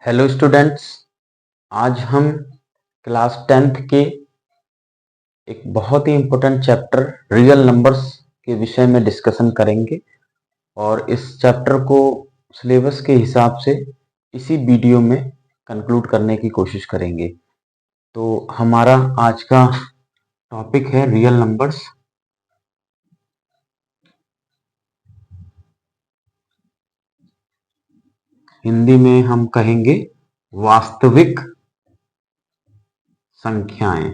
Hello students, आज हम class 10th के एक बहुत ही इम्पोर्टेंट चैप्टर रियल नंबर्स के विषय में डिस्कशन करेंगे और इस चैप्टर को सिलेबस के हिसाब से इसी वीडियो में कंक्लूड करने की कोशिश करेंगे। तो हमारा आज का टॉपिक है रियल नंबर्स। हिंदी में हम कहेंगे वास्तविक संख्याएं।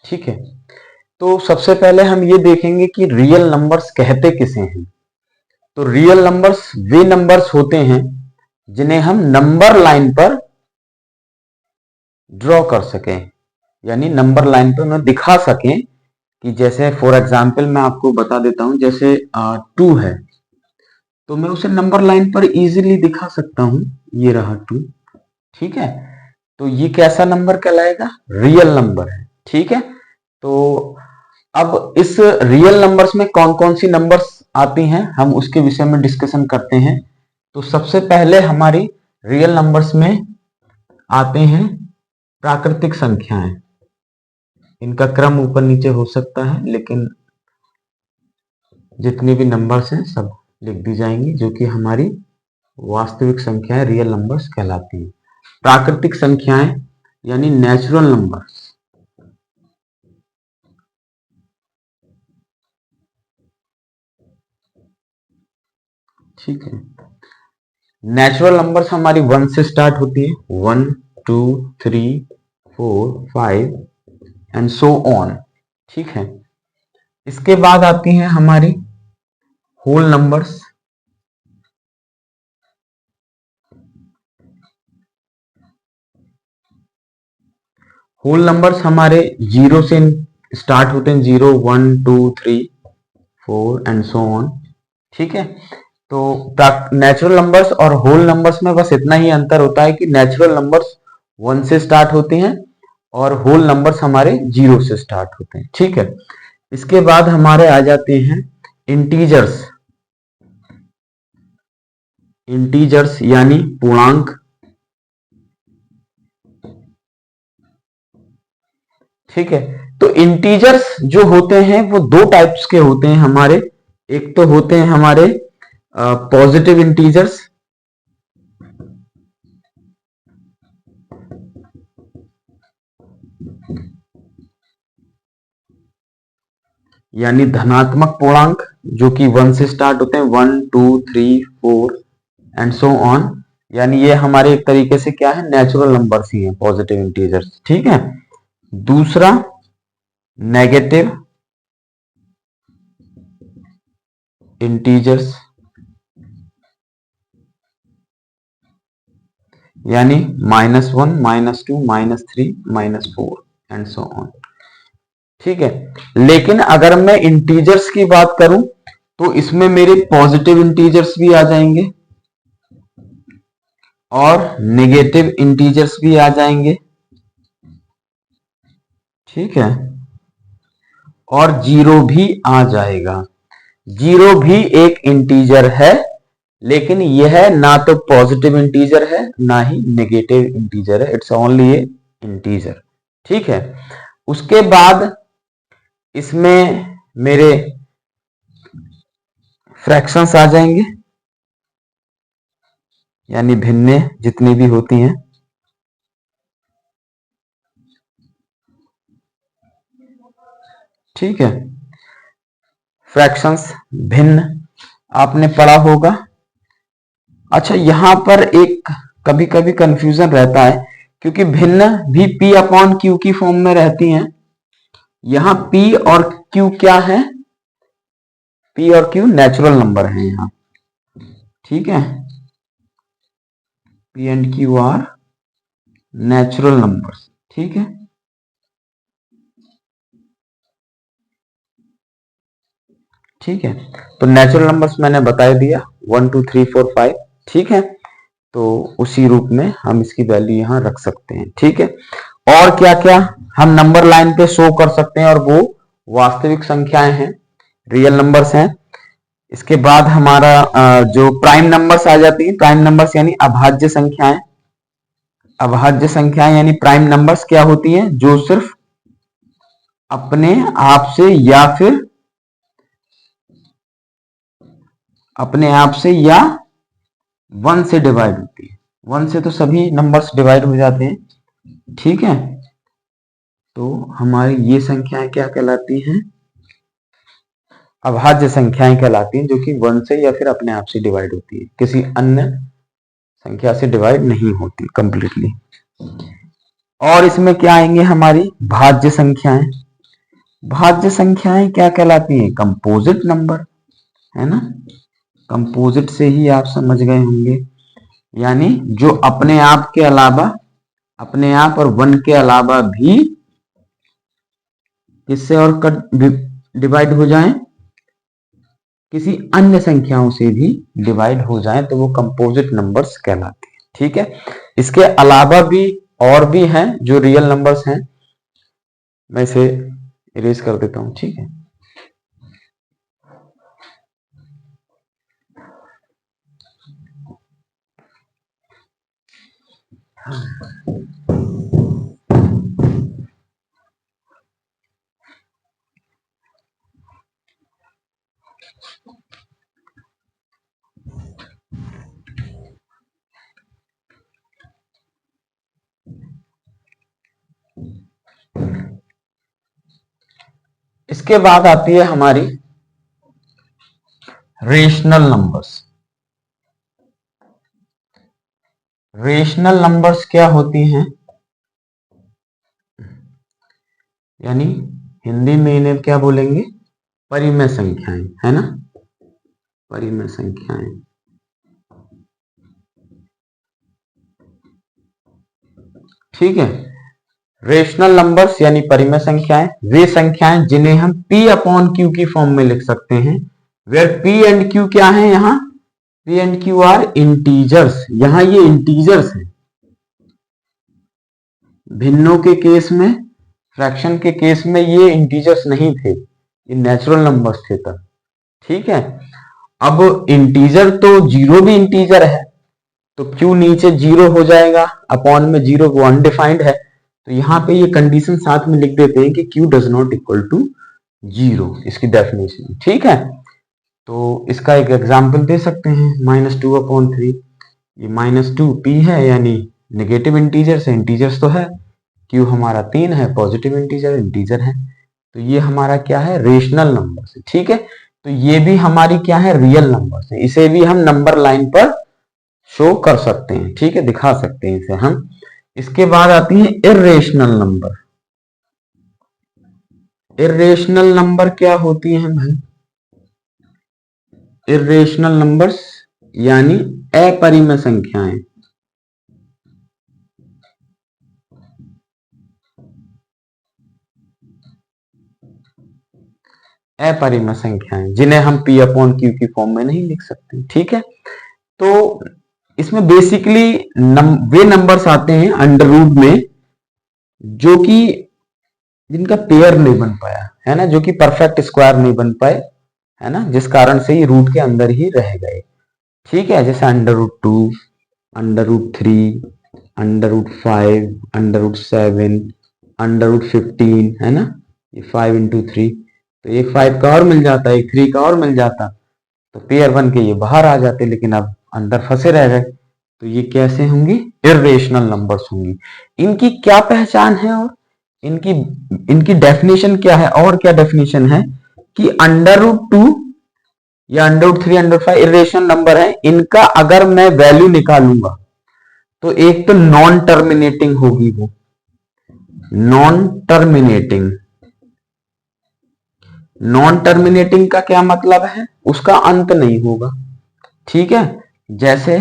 ठीक है, तो सबसे पहले हम ये देखेंगे कि रियल नंबर्स कहते किसे हैं। तो रियल नंबर्स वे नंबर्स होते हैं जिन्हें हम नंबर लाइन पर ड्रॉ कर सकें, यानी नंबर लाइन पर उन्हें दिखा सकें कि जैसे फॉर एग्जांपल मैं आपको बता देता हूं, जैसे 2 है तो मैं उसे नंबर लाइन पर इजीली दिखा सकता हूं, ये रहा 2। ठीक है, तो ये कैसा नंबर कहलाएगा? रियल नंबर है। ठीक है, तो अब इस रियल नंबर्स में कौन कौन सी नंबर्स आती हैं हम उसके विषय में डिस्कशन करते हैं। तो सबसे पहले हमारी रियल नंबर्स में आते हैं प्राकृतिक संख्याएं। इनका क्रम ऊपर नीचे हो सकता है, लेकिन जितने भी नंबर्स हैं सब लिख दी जाएंगी, जो कि हमारी वास्तविक संख्याएं रियल नंबर्स कहलाती हैं। प्राकृतिक संख्याएं यानी नेचुरल नंबर्स। ठीक है, नेचुरल नंबर्स हमारी 1 से स्टार्ट होती है, 1 2 3 4 5 एंड सो ऑन। ठीक है, इसके बाद आती हैं हमारी होल नंबर्स। होल नंबर्स हमारे 0 से स्टार्ट होते हैं, 0 1 2 3 4 एंड सो ऑन। ठीक है, तो नेचुरल नंबर्स और होल नंबर्स में बस इतना ही अंतर होता है कि नेचुरल नंबर्स 1 से स्टार्ट होते हैं और होल नंबर्स हमारे 0 से स्टार्ट होते हैं। ठीक है, इसके बाद हमारे आ जाते हैं इंटीजर्स। इंटीजर्स यानी पूर्णांक। ठीक है, तो इंटीजर्स जो होते हैं वो दो टाइप्स के होते हैं हमारे। एक तो होते हैं हमारे पॉजिटिव इंटीजर्स, यानी धनात्मक पूर्णांक, जो कि 1 से स्टार्ट होते हैं, 1 2 3 4 एंड सो ऑन। यानी ये हमारे एक तरीके से क्या है, नेचुरल नंबर्स ही हैं, पॉजिटिव इंटीजर्स। ठीक है, दूसरा नेगेटिव इंटीजर्स, यानी -1 -2 -3 -4 एंड सो ऑन। ठीक है, लेकिन अगर मैं इंटीजर्स की बात करूं तो इसमें मेरे पॉजिटिव इंटीजर्स भी आ जाएंगे और नेगेटिव इंटीजर्स भी आ जाएंगे। ठीक है, और जीरो भी आ जाएगा। जीरो भी एक इंटीजर है, लेकिन यह ना तो पॉजिटिव इंटीजर है ना ही नेगेटिव इंटीजर है, इट्स ओनली ए इंटीजर। ठीक है, उसके बाद इसमें मेरे फ्रैक्शंस आ जाएंगे, यानी भिन्नें जितनी भी होती हैं। ठीक है, फ्रैक्शंस भिन्न आपने पढ़ा होगा। अच्छा, यहां पर एक कभी कभी कंफ्यूजन रहता है, क्योंकि भिन्न भी P अपॉन Q की फॉर्म में रहती हैं। यहां P और Q क्या है? P और Q नेचुरल नंबर है यहां। ठीक है, P and Q are natural numbers. ठीक है, ठीक है, तो नेचुरल नंबर्स मैंने बता दिया, 1 2 3 4 5। ठीक है, तो उसी रूप में हम इसकी वैल्यू यहां रख सकते हैं। ठीक है, और क्या क्या हम नंबर लाइन पे शो कर सकते हैं, और वो वास्तविक संख्याएं हैं। रियल नंबर्स हैं। इसके बाद हमारा जो प्राइम नंबर्स आ जाती है, प्राइम नंबर्स यानी अभाज्य संख्याएं। अभाज्य संख्याएं यानी प्राइम नंबर्स क्या होती हैं, जो सिर्फ अपने आप से या फिर अपने आप से या 1 से डिवाइड होती है। 1 से तो सभी नंबर्स डिवाइड हो जाते हैं, ठीक है। तो हमारी ये संख्याएं क्या कहलाती हैं, अभाज्य संख्याएं कहलाती हैं, जो कि 1 से या फिर अपने आप से डिवाइड होती है, किसी अन्य संख्या से डिवाइड नहीं होती कंप्लीटली। और इसमें क्या आएंगे हमारी भाज्य संख्याएं। भाज्य संख्याएं क्या कहलाती हैं, कंपोजिट नंबर, है ना। कंपोजिट से ही आप समझ गए होंगे, यानी जो अपने आप के अलावा, अपने आप और 1 के अलावा भी किससे और डिवाइड हो जाएं, किसी अन्य संख्याओं से भी डिवाइड हो जाएं, तो वो कंपोजिट नंबर्स कहलाते हैं, ठीक है। इसके अलावा भी और भी हैं जो रियल नंबर्स हैं, मैं इसे इरेज कर देता हूं, ठीक है। इसके बाद आती है हमारी रेशनल नंबर्स। रेशनल नंबर्स क्या होती हैं, यानी हिंदी में इन्हें क्या बोलेंगे, परिमेय संख्याएं, है ना, परिमेय संख्याएं। ठीक है। रेशनल नंबर्स यानी परिमेय संख्याएं, वे संख्याएं जिन्हें हम P अपॉन Q की फॉर्म में लिख सकते हैं, वेयर P एंड Q क्या है, यहाँ P and Q are integers, यहाँ ये इंटीजर्स हैं। भिन्नों के केस में, फ्रैक्शन के केस में ये इंटीजर्स नहीं थे, ये नेचुरल नंबर्स थे तब, ठीक है। अब इंटीजर तो जीरो भी इंटीजर है, तो Q नीचे जीरो हो जाएगा, अपॉन में जीरो वो अनडिफाइंड है, तो यहाँ पे ये कंडीशन साथ में लिख देते हैं कि Q does not equal to zero, इसकी डेफिनेशन, ठीक है। तो इसका एक एग्जांपल दे सकते हैं, -2/3, ये -2 P है, यानी नेगेटिव इंटीजर से, इंटीजर्स तो है, Q हमारा 3 है, पॉजिटिव इंटीजर है, तो ये हमारा क्या है, रेशनल नंबर है, ठीक है। तो ये भी हमारी क्या है, रियल नंबर है, इसे भी हम नंबर लाइन पर शो कर सकते हैं, ठीक है, दिखा सकते हैं इसे हम। इसके बाद आती है इर्रेशनल नंबर। इर्रेशनल नंबर क्या होती हैं भाई, इर्रेशनल नंबर्स यानी अपरिमेय संख्याएं। अपरिमेय संख्याएं जिन्हें हम P अपॉन Q की फॉर्म में नहीं लिख सकते, ठीक है। तो इसमें बेसिकली वे नंबर्स आते हैं अंडर रूट में जो कि जिनका पेयर नहीं बन पाया, है ना, जो कि परफेक्ट स्क्वायर नहीं बन पाए, है ना, जिस कारण से ये रूट के अंदर ही रह गए, ठीक है। जैसे √2, √3, √5, √7, √15, है ना, ये 5 into 3, तो एक 5 का और मिल जाता, एक 3 का और मिल जाता, तो पेयर बन के ये बाहर आ जाते, लेकिन अब अंदर फंसे रह गए, तो ये कैसे होंगी, इर्रेशनल नंबर्स होंगी। इनकी क्या पहचान है और इनकी डेफिनेशन क्या है, और क्या डेफिनेशन है कि √2 या √3, √5 इर्रेशनल नंबर है, इनका अगर मैं वैल्यू निकालूंगा तो एक तो नॉन टर्मिनेटिंग होगी, वो नॉन टर्मिनेटिंग। नॉन टर्मिनेटिंग का क्या मतलब है, उसका अंत नहीं होगा, ठीक है। जैसे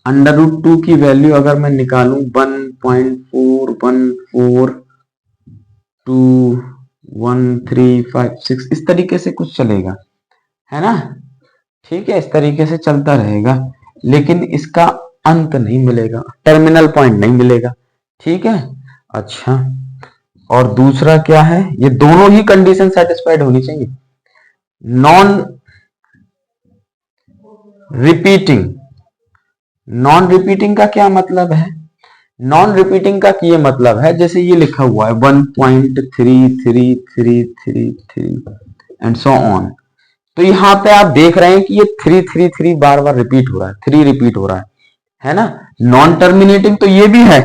√2 की वैल्यू अगर मैं निकालूं 1.41421356, इस तरीके से कुछ चलेगा, है ना, ठीक है, इस तरीके से चलता रहेगा, लेकिन इसका अंत नहीं मिलेगा, टर्मिनल पॉइंट नहीं मिलेगा, ठीक है। अच्छा, और दूसरा क्या है, ये दोनों ही कंडीशन सेटिस्फाइड होनी चाहिए, नॉन रिपीटिंग। नॉन रिपीटिंग का क्या मतलब है? नॉन रिपीटिंग का ये मतलब है, जैसे ये लिखा हुआ है 1.3333 एंड सो ऑन। तो यहाँ पे आप देख रहे हैं कि ये 333 बार बार रिपीट हो रहा है, 3 रिपीट हो रहा है ना। नॉन टर्मिनेटिंग तो ये भी है,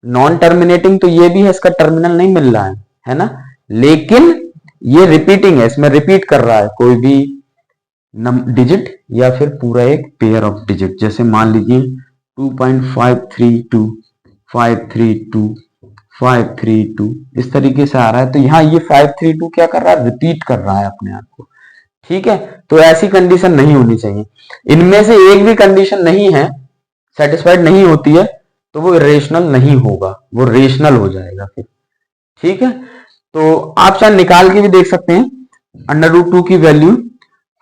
नॉन टर्मिनेटिंग तो ये भी है, इसका टर्मिनल नहीं मिल रहा है ना। लेकिन ये रिपीटिंग है, इसमें रिपीट कर रहा है कोई भी डिजिट या फिर पूरा एक पेयर ऑफ डिजिट। जैसे मान लीजिए 2.532 532 532 इस तरीके से आ रहा है। तो यहाँ ये 532 क्या कर रहा है? रिपीट कर रहा है अपने आप को। ठीक है, तो ऐसी कंडीशन नहीं होनी चाहिए। इनमें से एक भी कंडीशन नहीं है, सेटिस्फाइड नहीं होती है, तो वो इरेशनल नहीं होगा, वो रेशनल हो जाएगा फिर। ठीक है, तो आप चाहे निकाल के भी देख सकते हैं। √2 की वैल्यू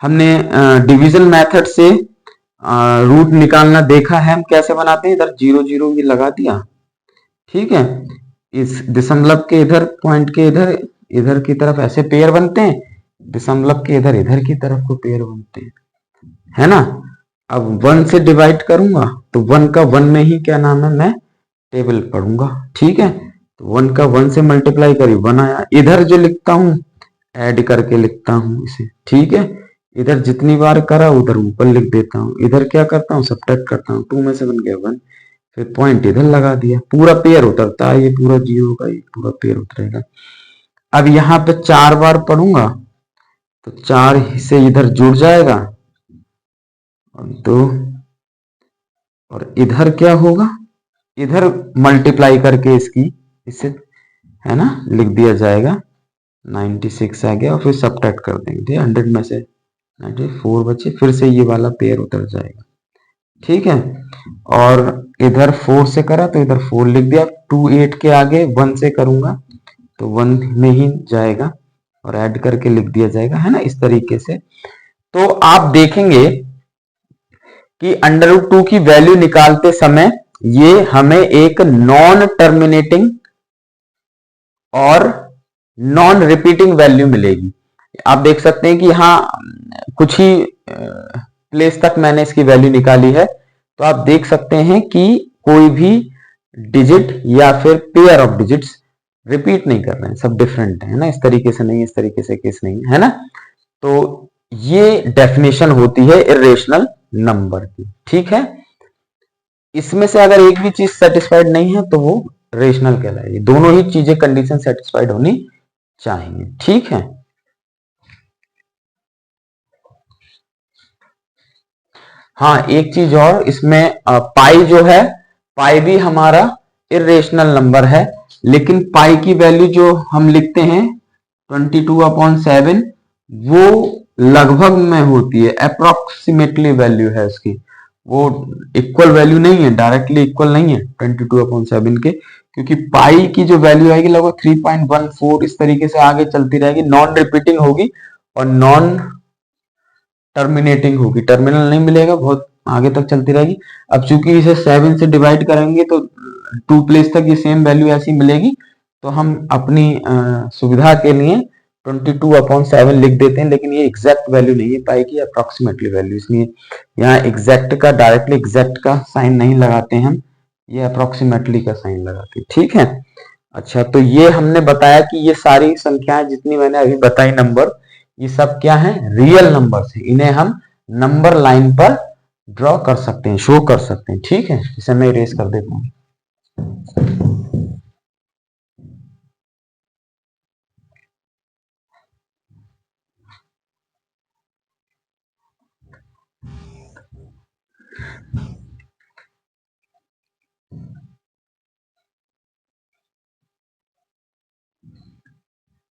हमने डिवीजन मेथड से रूट निकालना देखा है, हम कैसे बनाते हैं। इधर 0 0 ये लगा दिया, ठीक है। इस दशमलव के इधर, पॉइंट के इधर, इधर की तरफ ऐसे पेयर बनते हैं, दशमलव के इधर इधर की तरफ को पेयर बनते हैं, है ना। अब 1 से डिवाइड करूंगा तो 1 का 1 में ही क्या नाम है, मैं टेबल पढ़ूंगा। ठीक है, तो 1 का 1 से मल्टीप्लाई करी 1 आया। इधर जो लिखता हूं ऐड करके लिखता हूं इसे, ठीक है। इधर जितनी बार करा उधर ऊपर लिख देता हूं, इधर क्या करता हूं सब्ट्रैक्ट करता हूं, 2 में से बन गया 1, फिर पॉइंट इधर लगा दिया, पूरा पेयर उतरता है, ये पूरा 0 का ये पूरा पेयर उतरेगा। अब यहाँ पे 4 बार पढ़ूंगा तो 4 से इधर जुड़ जाएगा और 2, और इधर क्या होगा, इधर मल्टीप्लाई करके इसकी इससे, है ना, लिख दिया जाएगा 96 आ गया, और फिर सब्ट्रैक्ट कर देंगे 100 में से 94 बचे, फिर से ये वाला पेयर उतर जाएगा। ठीक है, और इधर 4 से करा तो इधर 4 लिख दिया। 2 8 के आगे 1 से करूंगा तो 1 में ही जाएगा और ऐड करके लिख दिया जाएगा, है ना, इस तरीके से। तो आप देखेंगे कि √2 की वैल्यू निकालते समय ये हमें एक नॉन टर्मिनेटिंग और नॉन रिपीटिंग वैल्यू मिलेगी। आप देख सकते हैं कि यहाँ कुछ ही प्लेस तक मैंने इसकी वैल्यू निकाली है, तो आप देख सकते हैं कि कोई भी डिजिट या फिर पेयर ऑफ डिजिट्स रिपीट नहीं कर रहे हैं, सब डिफरेंट है ना। इस तरीके से नहीं, इस तरीके से केस नहीं है ना। तो ये डेफिनेशन होती है इरेशनल नंबर की। ठीक है, इसमें से अगर एक भी चीज सेटिस्फाइड नहीं है तो वो रेशनल कहलाएगी। दोनों ही चीजें कंडीशन सेटिस्फाइड होनी चाहिए। ठीक है, हाँ एक चीज और इसमें, पाई जो है, पाई भी हमारा इरेशनल नंबर है, लेकिन पाई की वैल्यू जो हम लिखते हैं 22/7 वो लगभग में होती है, अप्रोक्सीमेटली वैल्यू है उसकी, वो इक्वल वैल्यू नहीं है, डायरेक्टली इक्वल नहीं है 22/7 के, क्योंकि पाई की जो वैल्यू आएगी लगभग 3.14 इस तरीके से आगे चलती रहेगी, नॉन रिपीटिंग होगी और नॉन टर्मिनेटिंग होगी, टर्मिनल नहीं मिलेगा, बहुत आगे तक चलती रहेगी। अब चूंकि इसे 7 से डिवाइड करेंगे तो 2 प्लेस तक ये सेम वैल्यू ऐसी मिलेगी, तो हम अपनी सुविधा के लिए 22/7 लिख देते हैं, लेकिन ये एग्जैक्ट वैल्यू नहीं है पाई की, अप्रोक्सीमेटली वैल्यू, इसलिए यहाँ एग्जैक्ट का, डायरेक्टली एग्जैक्ट का साइन नहीं लगाते हम, ये अप्रोक्सीमेटली का साइन लगाते हैं। ठीक है, अच्छा, तो ये हमने बताया कि ये सारी संख्याएं जितनी मैंने अभी बताई नंबर, ये सब क्या है, रियल नंबर्स हैं, इन्हें हम नंबर लाइन पर ड्रॉ कर सकते हैं, शो कर सकते हैं। ठीक है, इसे मैं इरेज कर देता हूं।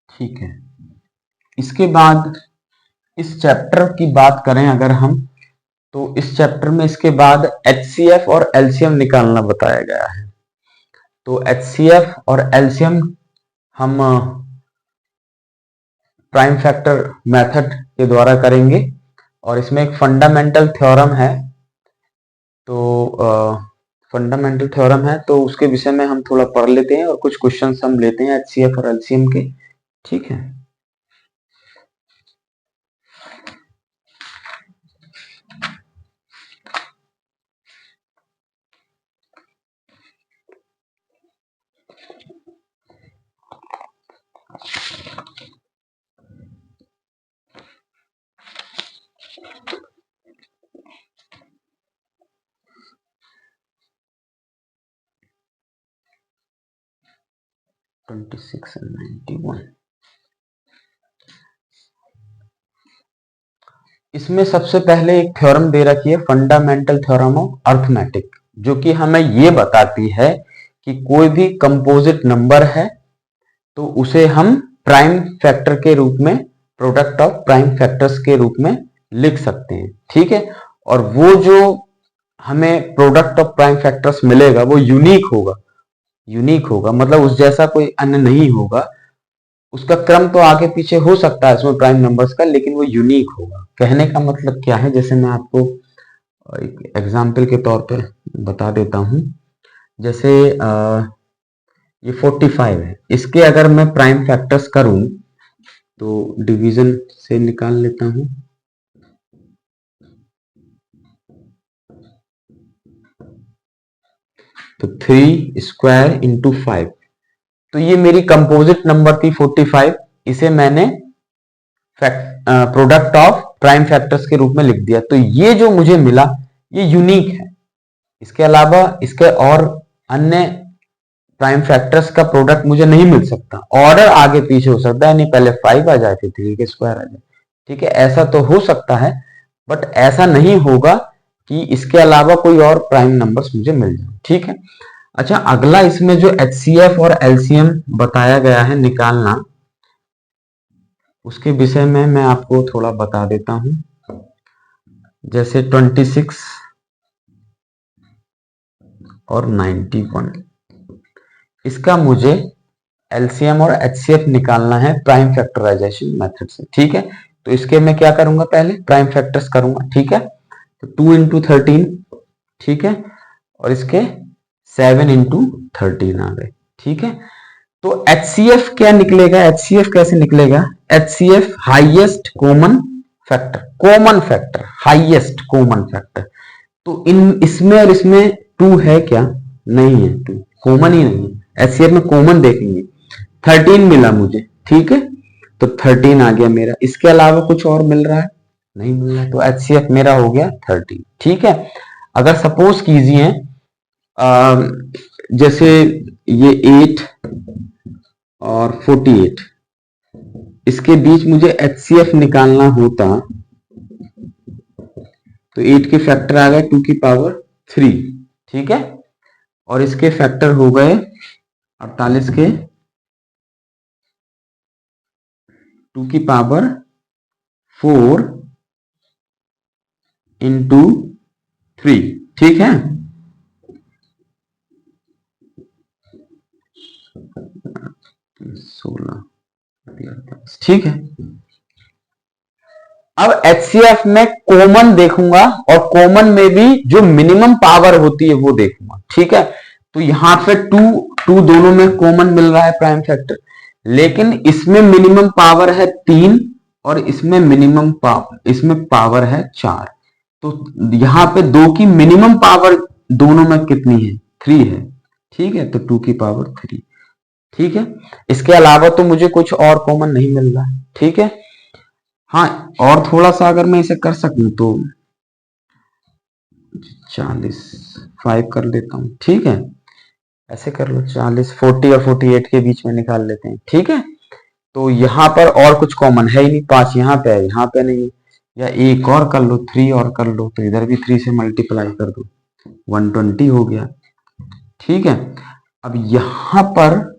ठीक है, इसके बाद इस चैप्टर की बात करें अगर हम, तो इस चैप्टर में इसके बाद HCF और LCM निकालना बताया गया है। तो HCF और LCM हम प्राइम फैक्टर मेथड के द्वारा करेंगे, और इसमें एक फंडामेंटल थ्योरम है, तो फंडामेंटल थ्योरम है तो उसके विषय में हम थोड़ा पढ़ लेते हैं और कुछ क्वेश्चंस हम लेते हैं HCF और LCM के। ठीक है, 26 and 91। इसमें सबसे पहले एक थ्योरम दे रखी है, फंडामेंटल थ्योरम ऑफ अर्थमेटिक, जो कि हमें ये बताती है कि कोई भी कंपोजिट नंबर है तो उसे हम प्राइम फैक्टर के रूप में, प्रोडक्ट ऑफ प्राइम फैक्टर्स के रूप में लिख सकते हैं। ठीक है, और वो जो हमें प्रोडक्ट ऑफ प्राइम फैक्टर्स मिलेगा वो यूनिक होगा। यूनिक होगा मतलब उस जैसा कोई अन्य नहीं होगा। उसका क्रम तो आगे पीछे हो सकता है इसमें प्राइम नंबर्स का, लेकिन वो यूनिक होगा। कहने का मतलब क्या है, जैसे मैं आपको एक एग्जाम्पल के तौर पर बता देता हूं। जैसे ये 45 है, इसके अगर मैं प्राइम फैक्टर्स करूं तो डिवीजन से निकाल लेता हूं। तो 3 स्क्वायर इंटू 5, तो ये मेरी कंपोजिट नंबर थी 45। इसे मैंने प्रोडक्ट ऑफ प्राइम फैक्टर्स के रूप में लिख दिया। तो ये जो मुझे मिला ये यूनिक है। इसके अलावा इसके और अन्य प्राइम फैक्टर्स का प्रोडक्ट मुझे नहीं मिल सकता। ऑर्डर आगे पीछे हो सकता है, नहीं पहले 5 आ जाए फिर 3 के स्क्वायर आ जाए। ठीक है, ऐसा तो हो सकता है, बट ऐसा नहीं होगा कि इसके अलावा कोई और प्राइम नंबर्स मुझे मिल जाए। ठीक है, अच्छा अगला इसमें जो HCF और LCM बताया गया है निकालना, उसके विषय में मैं आपको थोड़ा बता देता हूं। जैसे 26 और 91, इसका मुझे LCM और HCF निकालना है प्राइम फैक्टराइजेशन मेथड से। ठीक है, तो इसके मैं क्या करूंगा, पहले प्राइम फैक्टर्स करूंगा। ठीक है, तो 2 इंटू 13, ठीक है, और इसके 7 इंटू 13 आ गए। ठीक है, तो HCF क्या निकलेगा, HCF कैसे निकलेगा, HCF highest common factor, common factor, highest common factor. तो इन इसमें और इसमें 2 है क्या, नहीं है, 2 कॉमन ही नहीं है। HCF में कॉमन देखेंगे, 13 मिला मुझे। ठीक है, तो 13 आ गया मेरा। इसके अलावा कुछ और मिल रहा है, नहीं मिल रहा है, तो HCF मेरा हो गया 13। ठीक है, अगर सपोज कीजिए जैसे ये 8 और 48, इसके बीच मुझे HCF निकालना होता, तो 8 के फैक्टर आ गए 2 की पावर 3। ठीक है, और इसके फैक्टर हो गए 48 के 2 की पावर 4 इंटू 3। ठीक है, ठीक है। अब HCF में कॉमन देखूंगा और कॉमन में भी जो मिनिमम पावर होती है वो देखूंगा। ठीक है, तो यहां पे 2 दोनों में कॉमन मिल रहा है प्राइम फैक्टर, लेकिन इसमें मिनिमम पावर है 3 और इसमें मिनिमम पावर, इसमें पावर है 4। तो यहां पे 2 की मिनिमम पावर दोनों में कितनी है, 3 है। ठीक है, तो 2 की पावर 3। ठीक है, इसके अलावा तो मुझे कुछ और कॉमन नहीं मिल रहा है। ठीक है, हाँ, और थोड़ा सा अगर मैं इसे कर सकूं तो 40 5 कर लेता हूं। ठीक है, ऐसे कर लो, 40 40 और 48 के बीच में निकाल लेते हैं। ठीक है, तो यहां पर और कुछ कॉमन है ही नहीं, 5 यहां पे है, यहां पे नहीं, या एक और कर लो, 3 और कर लो, तो इधर भी 3 से मल्टीप्लाई कर दो, 120 हो गया। ठीक है, अब यहां पर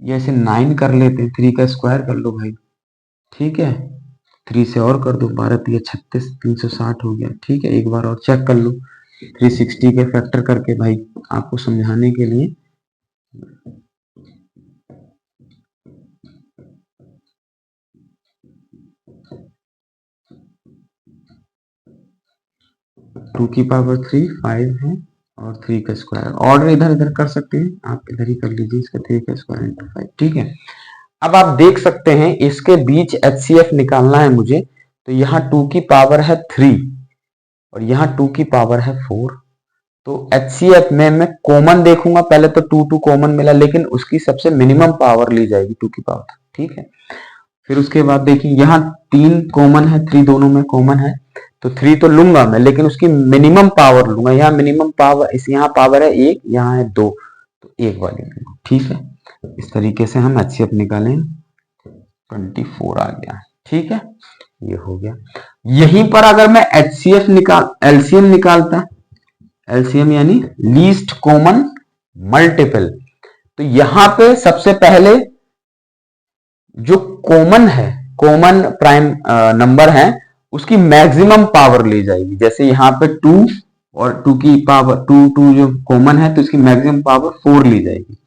जैसे 9 कर लेते हैं, 3 का स्क्वायर कर लो भाई। ठीक है, 3 से और कर दो, 12 3 36, 360 हो गया। ठीक है, एक बार और चेक कर लो 360 के फैक्टर करके भाई, आपको समझाने के लिए। टू की पावर 3 5 है और 3 का स्क्वायर, ऑर्डर इधर इधर कर सकते हैं, आप इधर ही कर लीजिए, इसका 3 का स्क्वायर इंटू 5। ठीक है, अब आप देख सकते हैं इसके बीच HCF निकालना है मुझे, तो यहाँ 2 की पावर है 3 और यहाँ 2 की पावर है 4। तो HCF में मैं कॉमन देखूंगा, पहले तो 2 कॉमन मिला, लेकिन उसकी सबसे मिनिमम पावर ली जाएगी 2 की पावर। ठीक है, फिर उसके बाद देखिए यहाँ 3 कॉमन है, 3 दोनों में कॉमन है, तो 3 तो लूंगा मैं, लेकिन उसकी मिनिमम पावर लूंगा। यहाँ मिनिमम पावर, इस यहाँ पावर है 1, यहाँ है 2, तो 1 वाली लूंगा। ठीक है, इस तरीके से हम HCF निकालें, 24 आ गया। ठीक है, ये हो गया। यहीं पर अगर मैं एलसीएम निकालता, एलसीएम यानी लीस्ट कॉमन मल्टीपल, तो यहां पे सबसे पहले जो कॉमन है, कॉमन प्राइम नंबर है, उसकी मैक्सिमम पावर ली जाएगी। जैसे यहाँ पे 2 और 2 की पावर 2 जो कॉमन है तो इसकी मैक्सिमम पावर 4 ली जाएगी।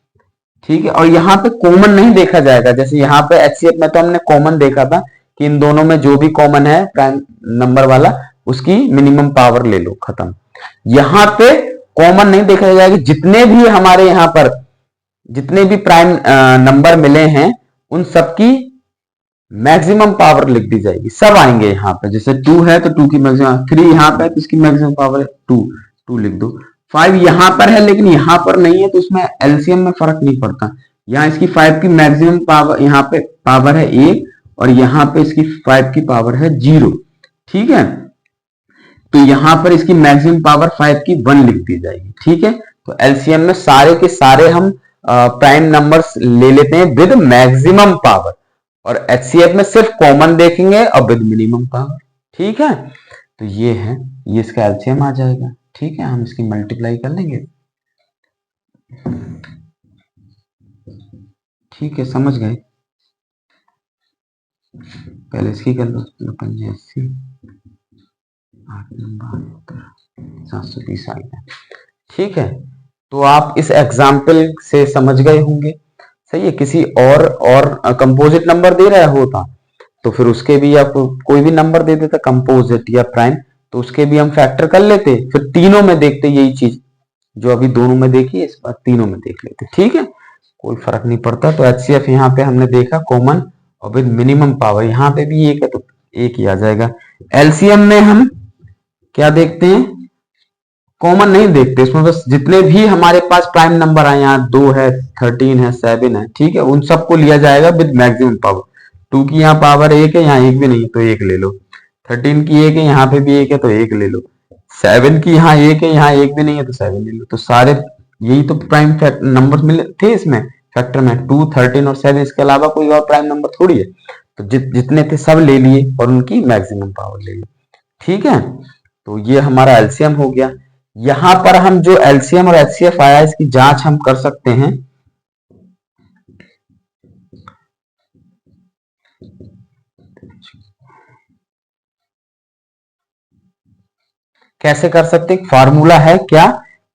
ठीक है, और यहाँ पे कॉमन नहीं देखा जाएगा। जैसे यहाँ पे एचसीएफ में तो हमने कॉमन देखा था कि इन दोनों में जो भी कॉमन है प्राइम नंबर वाला, उसकी मिनिमम पावर ले लो, खत्म। यहाँ पे कॉमन नहीं देखा जाएगा, जितने भी हमारे यहाँ पर जितने भी प्राइम नंबर मिले हैं उन सबकी मैक्सिमम पावर लिख दी जाएगी, सब आएंगे यहाँ पे। जैसे 2 है तो 2 की मैक्सिमम, 3 यहाँ पे है तो इसकी मैक्सिमम पावर है 2 लिख दो। 5 यहाँ पर है लेकिन यहाँ पर नहीं है तो इसमें एलसीएम में फर्क नहीं पड़ता। यहाँ इसकी 5 की मैक्सिमम पावर, यहाँ पे पावर है 1 और यहाँ पे इसकी 5 की पावर है 0। ठीक है, तो यहाँ पर इसकी मैक्सिमम पावर 5 की 1 लिख दी जाएगी। ठीक है, तो एलसीएम में सारे के सारे हम प्राइम नंबर्स ले लेते हैं विद मैक्सिमम पावर, और एचसीएफ में सिर्फ कॉमन देखेंगे और विद मिनिमम पावर। ठीक है, तो ये है, ये इसका एलसीएम आ जाएगा। ठीक है, हम इसकी मल्टीप्लाई कर लेंगे। ठीक है, समझ गए। पहले इसकी कर लो, 85 8 नंबर 720 आ गया। ठीक है, तो आप इस एग्जाम्पल से समझ गए होंगे। सही है, किसी और कंपोजिट नंबर दे रहा होता तो फिर उसके भी, आप कोई भी नंबर दे देता कंपोजिट या प्राइम, तो उसके भी हम फैक्टर कर लेते, फिर तीनों में देखते यही चीज जो अभी दोनों में देखी है, इस बार तीनों में देख लेते। ठीक है, कोई फर्क नहीं पड़ता। तो एचसीएफ यहाँ पे हमने देखा कॉमन और विद मिनिमम पावर, यहाँ पे भी एक है तो एक ही आ जाएगा। एलसीएम में हम क्या देखते हैं, कॉमन नहीं देखते, इसमें बस जितने भी हमारे पास प्राइम नंबर आए, यहाँ 2 है, 13 है, 7 है, ठीक है, उन सबको लिया जाएगा विद मैक्सिमम पावर। 2 की यहाँ पावर 1 है, यहाँ 1 भी नहीं है तो 1 ले लो। 13 की 1 है, यहाँ पे भी 1 है तो 1 ले लो। 7 की यहाँ 1 है, यहाँ 1 भी नहीं है तो 7 ले लो। तो सारे यही तो प्राइम नंबर मिले थे इसमें फैक्टर में, 2, 13 और 7, इसके अलावा कोई और प्राइम नंबर थोड़ी है। तो जितने थे सब ले लिए और उनकी मैक्सिमम पावर ले ली। ठीक है, तो ये हमारा एलसीएम हो गया। यहां पर हम जो एलसीएम और एचसीएफ आया इसकी जांच हम कर सकते हैं। कैसे कर सकते हैं, फार्मूला है क्या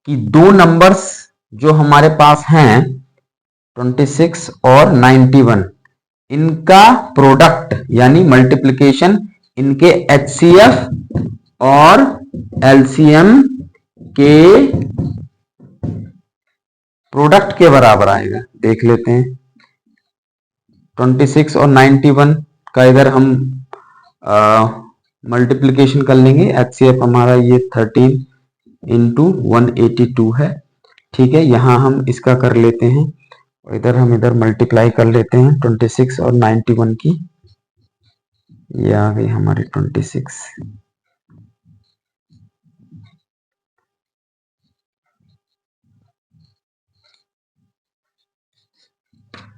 कि दो नंबर्स जो हमारे पास हैं 26 और 91, इनका प्रोडक्ट यानी मल्टीप्लिकेशन इनके एचसीएफ और एलसीएम के प्रोडक्ट के बराबर आएगा। देख लेते हैं, 26 और 91 का इधर हम मल्टीप्लिकेशन कर लेंगे। एचसीएफ हमारा ये 13 इंटू 182 है। ठीक है, यहाँ हम इसका कर लेते हैं और इधर हम इधर मल्टीप्लाई कर लेते हैं 26 और 91 की। ये आ गई हमारी 26,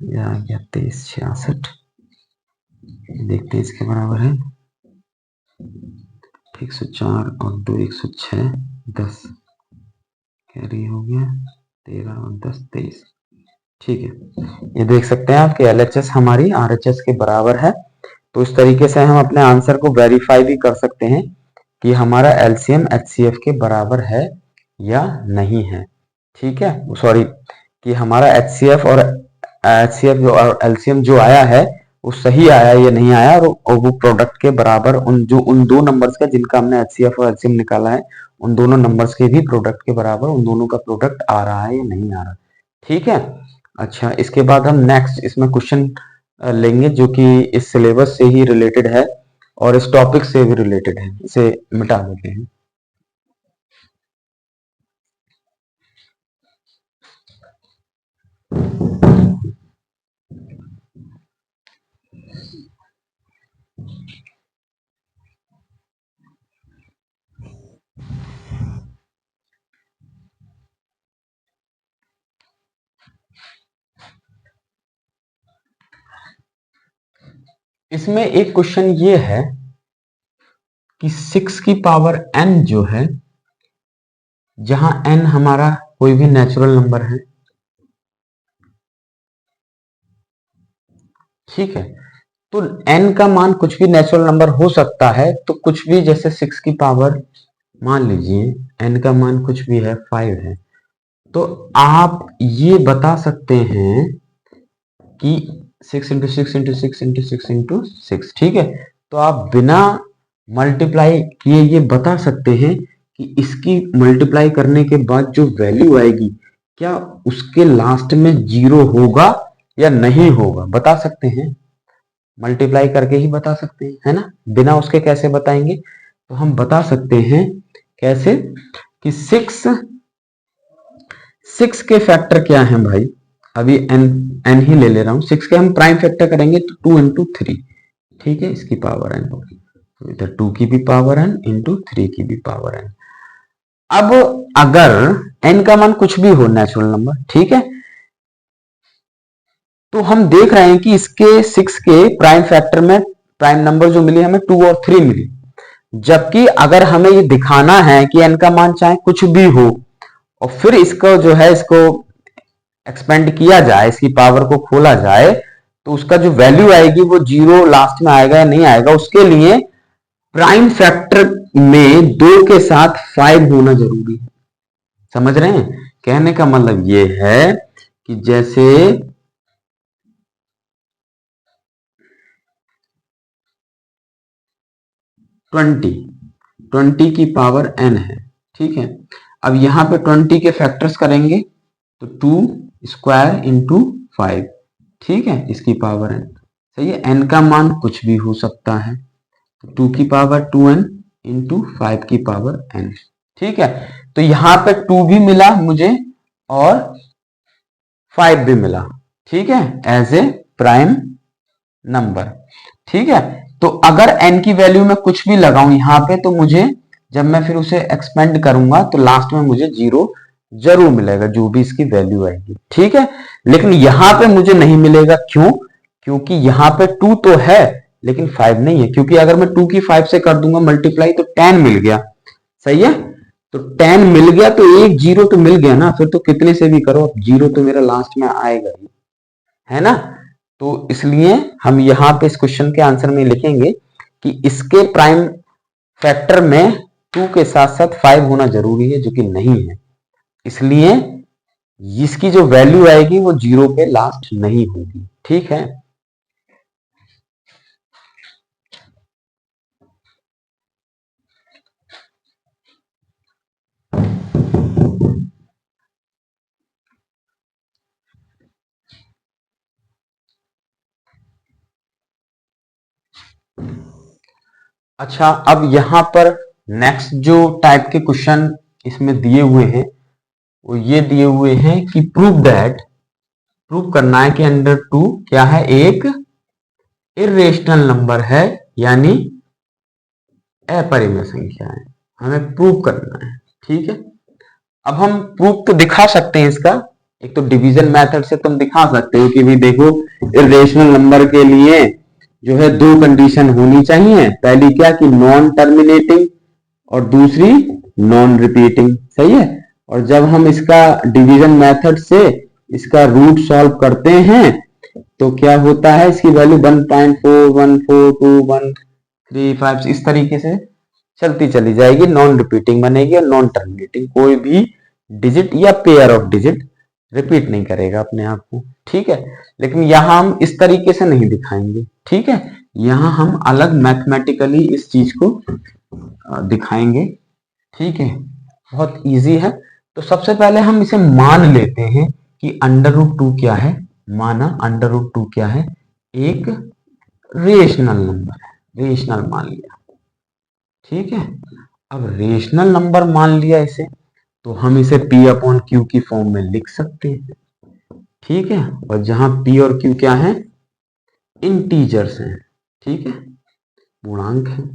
ये आ गया 2366। देखते हैं इसके बराबर है 104 और 2 106, 10 कैरी हो गया, 13 और 10 23। ठीक है, ये देख सकते हैं आप कि एलएचएस हमारी आरएचएस के बराबर है। तो इस तरीके से हम अपने आंसर को वेरीफाई भी कर सकते हैं कि हमारा एलसीएम एचसीएफ के बराबर है या नहीं है। ठीक है, सॉरी, कि हमारा एचसीएफ और एचसीएफ जो और एलसीएम जो आया है वो सही आया या नहीं आया, और वो प्रोडक्ट के बराबर उन दो नंबर्स का जिनका हमने एचसीएफ और एलसीएम निकाला है, उन दोनों नंबर्स के भी प्रोडक्ट के बराबर उन दोनों का प्रोडक्ट आ रहा है या नहीं आ रहा। ठीक है, अच्छा, इसके बाद हम नेक्स्ट इसमें क्वेश्चन लेंगे जो कि इस सिलेबस से ही रिलेटेड है और इस टॉपिक से भी रिलेटेड है। इसे मिटा देते हैं। इसमें एक क्वेश्चन ये है कि 6 की पावर n जो है, जहां n हमारा कोई भी नेचुरल नंबर है, ठीक है, तो n का मान कुछ भी नेचुरल नंबर हो सकता है, तो कुछ भी जैसे 6 की पावर मान लीजिए n का मान कुछ भी है 5 है, तो आप ये बता सकते हैं कि 6 इंटू 6 इंटू 6 इंटू 6 इंटू 6, ठीक है। तो आप बिना मल्टीप्लाई किए ये बता सकते हैं कि इसकी मल्टीप्लाई करने के बाद जो वैल्यू आएगी, क्या उसके लास्ट में 0 होगा या नहीं होगा, बता सकते हैं। मल्टीप्लाई करके ही बता सकते हैं, है ना। बिना उसके कैसे बताएंगे, तो हम बता सकते हैं कैसे कि 6 के फैक्टर क्या हैं भाई, अभी n ही ले ले रहा हूं। 6 के हम प्राइम फैक्टर करेंगे तो 2 इंटू 3, ठीक है, इसकी पावर n, तो इधर 2 की भी पावर n इंटू 3 की भी पावर n। अब अगर n का मान कुछ भी हो नेचुरल नंबर, ठीक है, तो हम देख रहे हैं कि इसके 6 के प्राइम फैक्टर में प्राइम नंबर जो मिली हमें 2 और 3 मिली, जबकि अगर हमें ये दिखाना है कि n का मान चाहे कुछ भी हो और फिर इसको जो है इसको एक्सपेंड किया जाए, इसकी पावर को खोला जाए, तो उसका जो वैल्यू आएगी वो 0 लास्ट में आएगा या नहीं आएगा, उसके लिए प्राइम फैक्टर में 2 के साथ 5 होना जरूरी है। समझ रहे हैं, कहने का मतलब ये है कि जैसे 20 की पावर n है, ठीक है। अब यहां पे 20 के फैक्टर्स करेंगे तो 2 स्क्वायर इंटू 5, ठीक है, इसकी पावर n, सही है। n का मान कुछ भी हो सकता है, तो 2 की पावर 2n इंटू 5 की पावर n, ठीक है। तो यहां पे 2 भी मिला मुझे और 5 भी मिला, ठीक है, एज ए प्राइम नंबर, ठीक है। तो अगर n की वैल्यू में कुछ भी लगाऊं यहां पे, तो मुझे जब मैं फिर उसे एक्सपेंड करूंगा तो लास्ट में मुझे 0 जरूर मिलेगा, जो भी इसकी वैल्यू आएगी, ठीक है। लेकिन यहां पे मुझे नहीं मिलेगा, क्यों, क्योंकि यहां पे 2 तो है लेकिन 5 नहीं है, क्योंकि अगर मैं 2 की 5 से कर दूंगा मल्टीप्लाई तो 10 मिल गया, सही है। तो 10 मिल गया तो एक 0 तो मिल गया ना, फिर तो कितने से भी करो 0 तो मेरा लास्ट में आएगा ही, है ना। तो इसलिए हम यहां पे इस क्वेश्चन के आंसर में लिखेंगे कि इसके प्राइम फैक्टर में 2 के साथ साथ 5 होना जरूरी है, जो कि नहीं है, इसलिए इसकी जो वैल्यू आएगी वो 0 पे लास्ट नहीं होगी, ठीक है। अच्छा, अब यहां पर नेक्स्ट जो टाइप के क्वेश्चन इसमें दिए हुए हैं वो ये दिए हुए हैं कि प्रूव करना है कि अंडर 2 क्या है, एक इर्रेशनल नंबर है, यानी अपरिमेय संख्या है, हमें प्रूव करना है, ठीक है। अब हम प्रूफ तो दिखा सकते हैं इसका, एक तो डिवीजन मेथड से तुम दिखा सकते हो कि भी देखो इरेशनल नंबर के लिए जो है 2 कंडीशन होनी चाहिए, पहली क्या कि नॉन टर्मिनेटिंग और दूसरी नॉन रिपीटिंग, सही है। और जब हम इसका डिवीजन मेथड से इसका रूट सॉल्व करते हैं तो क्या होता है, इसकी वैल्यू 1.4142135 इस तरीके से चलती चली जाएगी, नॉन रिपीटिंग बनेगी और नॉन टर्मिनेटिंग, कोई भी डिजिट या पेयर ऑफ डिजिट रिपीट नहीं करेगा अपने आप को, ठीक है। लेकिन यहां हम इस तरीके से नहीं दिखाएंगे, ठीक है, यहां हम अलग मैथमेटिकली इस चीज को दिखाएंगे, ठीक है, बहुत इजी है। तो सबसे पहले हम इसे मान लेते हैं कि √2 क्या है, माना √2 क्या है, एक रेशनल नंबर है, रेशनल मान लिया, ठीक है। अब रेशनल नंबर मान लिया इसे, तो हम इसे P/Q की फॉर्म में लिख सकते हैं, ठीक है। और जहां P और Q क्या है, इंटीजर्स हैं, ठीक है, पूर्णांक है,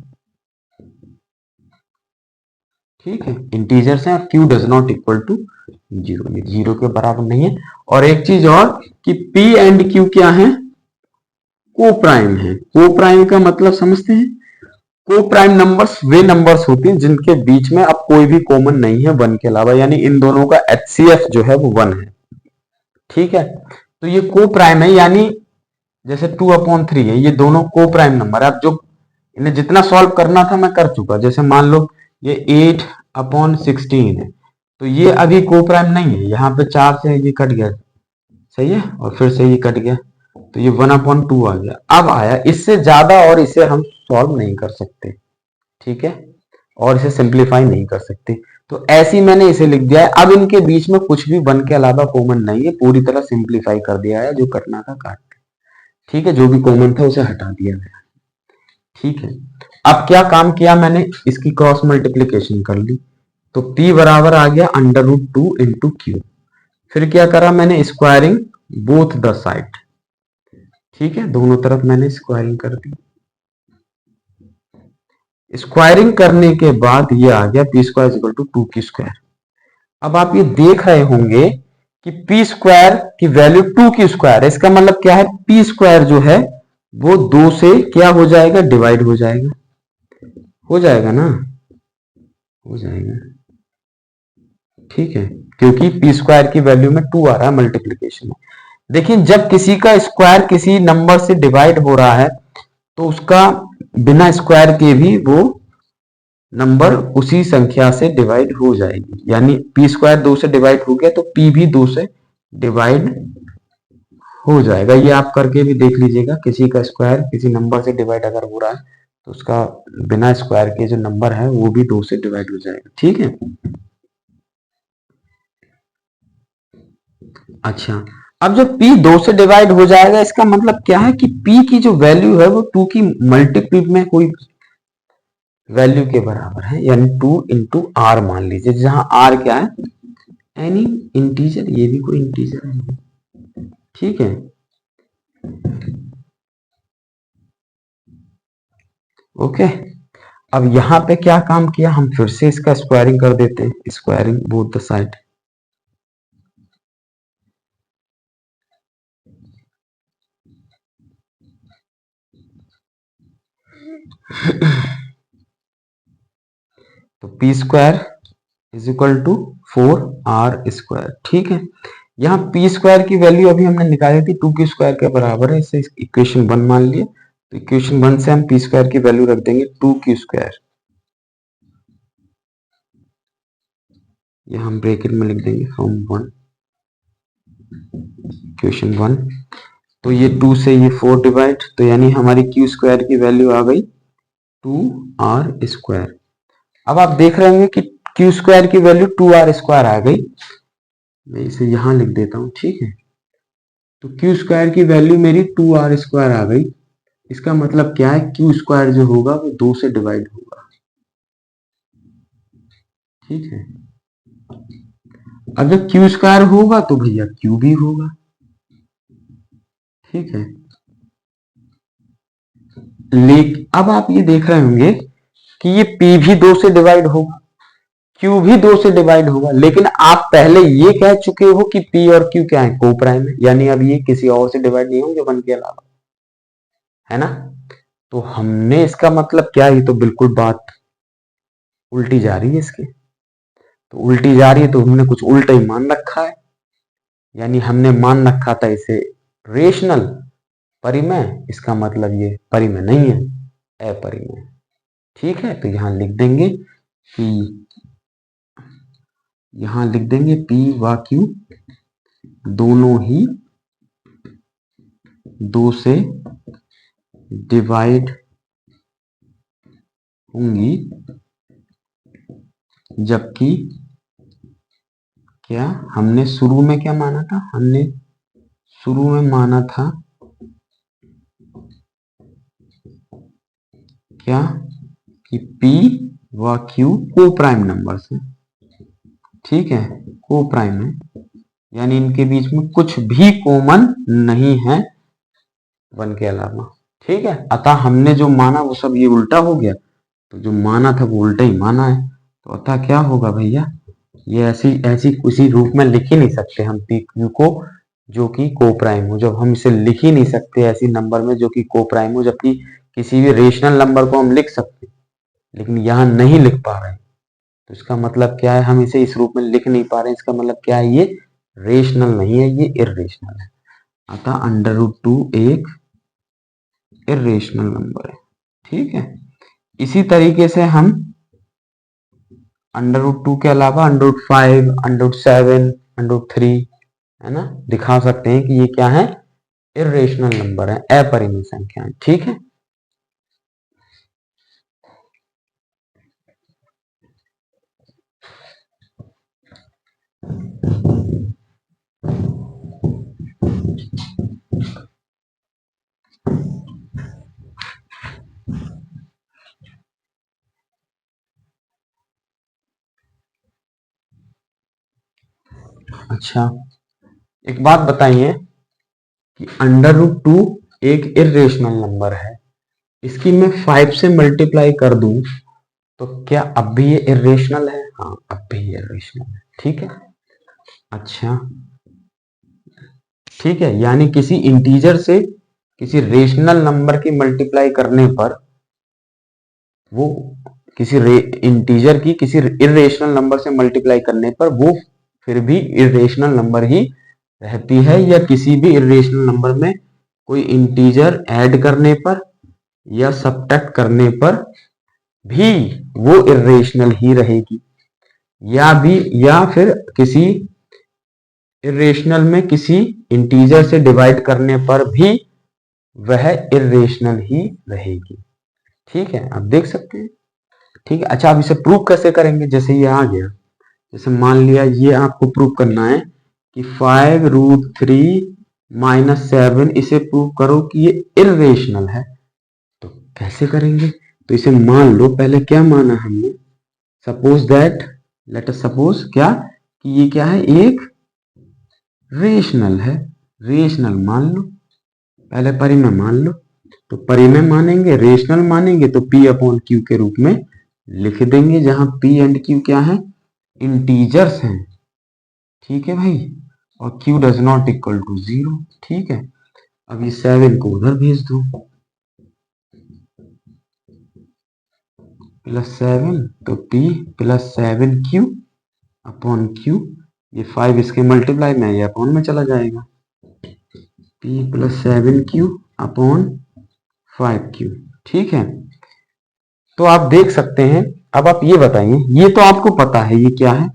ठीक है, इंटीजर्स हैं और Q does not equal to 0, ये 0 के बराबर नहीं है। और एक चीज और कि P एंड Q क्या है, को प्राइम है। को प्राइम का मतलब समझते हैं? को प्राइम नंबर्स वे नंबर्स होते हैं जिनके बीच में अब कोई भी कॉमन नहीं है वन के अलावा, यानी इन दोनों का HCF जो है वो वन है। ठीक है, तो ये को प्राइम है, यानी जैसे 2/3 है, ये दोनों को प्राइम नंबर है। अब जो इन्हें जितना सॉल्व करना था मैं कर चुका। जैसे मान लो ये 8/16 है, तो ये अभी को प्राइम नहीं है, यहाँ पे 4 से ये कट गया, सही है, और फिर से ये कट गया, तो ये 1/2 आ गया। अब आया इससे ज्यादा, और इसे हम सॉल्व नहीं कर सकते, ठीक है, और इसे सिंप्लीफाई नहीं कर सकते, तो ऐसी मैंने इसे लिख दिया है। अब इनके बीच में कुछ भी वन के अलावा कॉमन नहीं है, पूरी तरह सिंप्लीफाई कर दिया है, जो कटना था काट, ठीक है, जो भी कॉमन था उसे हटा दिया गया, ठीक है। अब क्या काम किया मैंने, इसकी क्रॉस मल्टीप्लीकेशन कर ली, तो P बराबर आ गया √2 इंटू क्यू। फिर क्या करा मैंने, स्क्वायरिंग बोथ द साइड, ठीक है, दोनों तरफ मैंने स्क्वायरिंग कर दी। स्क्वायरिंग करने के बाद ये आ गया P² = 2Q²। अब आप ये देख रहे होंगे कि P² की वैल्यू 2Q², इसका मतलब क्या है, P² जो है वो 2 से क्या हो जाएगा, डिवाइड हो जाएगा, हो जाएगा ना, हो जाएगा, ठीक है, क्योंकि P² की वैल्यू में 2 आ रहा है मल्टीप्लीकेशन में। देखिए जब किसी का स्क्वायर किसी नंबर से डिवाइड हो रहा है तो उसका बिना स्क्वायर के भी वो नंबर उसी संख्या से डिवाइड हो जाएगी, यानी P² 2 से डिवाइड हो गया तो P भी 2 से डिवाइड हो जाएगा। ये आप करके भी देख लीजिएगा, किसी का स्क्वायर किसी नंबर से डिवाइड अगर हो रहा है तो उसका बिना स्क्वायर के जो नंबर है वो भी 2 से डिवाइड हो जाएगा, ठीक है। अच्छा, अब जब P 2 से डिवाइड हो जाएगा, इसका मतलब क्या है कि P की जो वैल्यू है वो 2 की मल्टीपल में कोई वैल्यू के बराबर है, यानी 2 इंटू आर मान लीजिए, जहां आर क्या है, एनी इंटीजर, ये भी कोई इंटीजर है, ठीक है। ओके, अब यहां पे क्या काम किया, हम फिर से इसका स्क्वायरिंग कर देते हैं, स्क्वायरिंग बोथ द साइड। तो P² = 4R², ठीक है। यहाँ P² की वैल्यू अभी हमने निकाली थी 2Q² के बराबर है, इसे इक्वेशन 1 मान लिया, तो इक्वेशन 1 से हम P² की वैल्यू रख देंगे 2Q², ये हम ब्रैकेट में लिख देंगे फ्रॉम 1, इक्वेशन 1, तो ये 2 से ये 4 डिवाइड, तो यानी हमारी Q² की वैल्यू आ गई 2R²। अब आप देख रहे होंगे कि Q² की वैल्यू 2R² आ गई, मैं इसे यहां लिख देता हूं, ठीक है। तो Q² की वैल्यू मेरी 2R² आ गई, इसका मतलब क्या है, Q² जो होगा वो 2 से डिवाइड होगा, ठीक है। अब जब Q² होगा तो भैया Q भी होगा, ठीक है। लेकिन अब आप ये देख रहे होंगे कि ये P भी 2 से डिवाइड होगा, Q भी 2 से डिवाइड होगा, लेकिन आप पहले ये कह चुके हो कि P और Q क्या है, को प्राइम है, यानी अब ये किसी और से डिवाइड नहीं होंगे 1 के अलावा, है ना। तो हमने इसका मतलब क्या, ये तो बिल्कुल बात उल्टी जा रही है इसके, तो उल्टी जा रही है तो हमने कुछ उल्टा ही मान रखा है, यानी हमने मान रखा था इसे रेशनल परिमेय, इसका मतलब ये परिमेय नहीं है, अपरिमेय, ठीक है। तो यहां लिख देंगे कि यहां लिख देंगे P व Q दोनों ही 2 से डिवाइड होंगी, जबकि क्या हमने शुरू में क्या माना था, हमने शुरू में माना था क्या कि P व Q को प्राइम नंबर्स हैं, ठीक है, को प्राइम है, यानी इनके बीच में कुछ भी कॉमन नहीं है 1 के अलावा, ठीक है। अतः हमने जो माना वो सब ये उल्टा हो गया, तो जो माना था वो उल्टा ही माना है, तो अतः क्या होगा भैया, ये ऐसी ऐसी उसी रूप में लिख ही नहीं सकते हम P Q को जो कि कोप्राइम हो, जब हम इसे लिख ही नहीं सकते ऐसी नंबर में जो कि कोप्राइम हो, जबकि किसी भी रेशनल नंबर को हम लिख सकते लेकिन यहाँ नहीं लिख पा रहे हैं, तो इसका मतलब क्या है, हम इसे इस रूप में लिख नहीं पा रहे हैं, इसका मतलब क्या है, ये रेशनल नहीं है, ये इर्रेशनल है। अतः √2 एक इर्रेशनल नंबर है। ठीक है, इसी तरीके से हम √2 के अलावा √5, √7, √3 है ना, दिखा सकते हैं कि ये क्या है, इर्रेशनल नंबर है, अपरिमेय संख्या है। ठीक है, अच्छा एक बात बताइए कि √2 एक इर्रेशनल नंबर है, इसकी मैं 5 से मल्टीप्लाई कर दूं तो क्या अब भी ये इर्रेशनल है? हाँ, अब भी ये इर्रेशनल है। ठीक है, अच्छा ठीक है, यानी किसी इंटीजर से किसी रेशनल नंबर की मल्टीप्लाई करने पर वो किसी इंटीजर की किसी इर्रेशनल नंबर से मल्टीप्लाई करने पर वो फिर भी इर्रेशनल नंबर ही रहती है, या किसी भी इर्रेशनल नंबर में कोई इंटीजर ऐड करने पर या सब्ट्रैक्ट करने पर भी वो इर्रेशनल ही रहेगी, या फिर किसी इर्रेशनल में किसी इंटीजर से डिवाइड करने पर भी वह इर्रेशनल ही रहेगी। ठीक है, आप देख सकते हैं। ठीक है, अच्छा आप इसे प्रूव कैसे करेंगे? जैसे ये आ गया, जैसे मान लिया ये आपको प्रूव करना है कि 5√3 - 7, इसे प्रूव करो कि ये इर्रेशनल है, तो कैसे करेंगे? तो इसे मान लो, पहले क्या माना हमने, suppose that, let us suppose क्या, कि ये क्या है, एक रेशनल है, रेशनल मान लो, पहले परिमेय मान लो, तो परिमेय मानेंगे, रेशनल मानेंगे तो P/Q के रूप में लिख देंगे, जहां P एंड Q क्या है, इंटीजर्स हैं। ठीक है भाई, और Q does not equal to 0। ठीक है, अब ये 7 को उधर भेज दो, +7 तो P +7Q/Q, ये 5 इसके मल्टीप्लाई में, ये अपॉन में चला जाएगा, P +7Q/5Q। ठीक है, तो आप देख सकते हैं। अब आप ये बताइए, ये तो आपको पता है ये क्या है,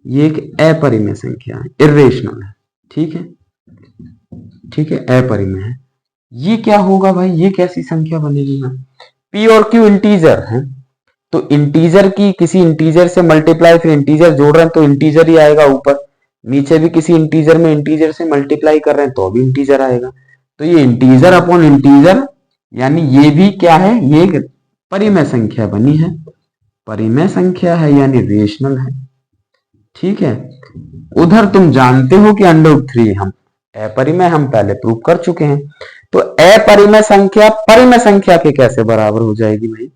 ये एक अपरिमेय संख्या है, इर्रेशनल है। ठीक है, ठीक है, अपरिमेय है। ये क्या होगा भाई, ये कैसी संख्या बनेगी ना, P और Q इंटीजर है, तो इंटीजर की किसी इंटीजर से मल्टीप्लाई, फिर इंटीजर जोड़ रहे हैं तो इंटीजर ही आएगा ऊपर, नीचे भी किसी इंटीजर में इंटीजर से मल्टीप्लाई कर रहे हैं तो भी इंटीजर आएगा, तो ये इंटीजर अपॉन इंटीजर, यानी ये भी क्या है, ये एक परिमेय संख्या बनी है, परिमेय संख्या है यानी रेशनल है। ठीक है, उधर तुम जानते हो कि √3 हम अपरिमेय, हम पहले प्रूव कर चुके हैं, तो अपरिमेय संख्या परिमेय संख्या के कैसे बराबर हो जाएगी भाई,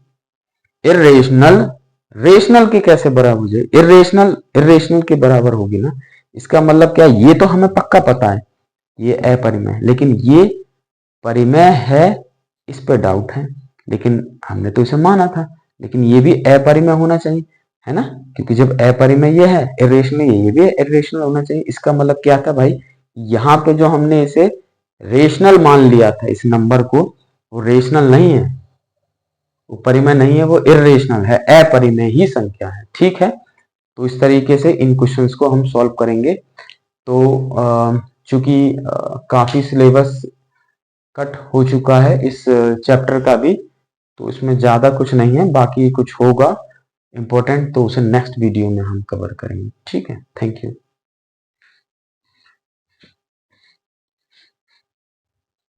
इर्रेशनल रेशनल के कैसे बराबर हो जाएगी, इर्रेशनल इर्रेशनल के बराबर होगी ना। इसका मतलब क्या, ये तो हमें पक्का पता है ये अपरिमेय है, लेकिन ये परिमेय है, इस पर डाउट है, लेकिन हमने तो इसे माना था, लेकिन ये भी अपरिमेय होना चाहिए, है ना, क्योंकि जब अपरिमेय ये है, इर्रेशनल ये भी इर्रेशनल होना चाहिए। इसका मतलब क्या था भाई, यहाँ पे जो हमने इसे रेशनल मान लिया था इस नंबर को, वो रेशनल नहीं है, वो परिमेय नहीं है, वो इर्रेशनल है, अपरिमेय ही संख्या है। ठीक है, तो इस तरीके से इन क्वेश्चंस को हम सॉल्व करेंगे। तो चूंकि काफी सिलेबस कट हो चुका है इस चैप्टर का भी, तो इसमें ज़्यादा कुछ नहीं है, बाकी कुछ होगा इम्पोर्टेंट तो उसे नेक्स्ट वीडियो में हम कवर करेंगे। ठीक है, थैंक यू।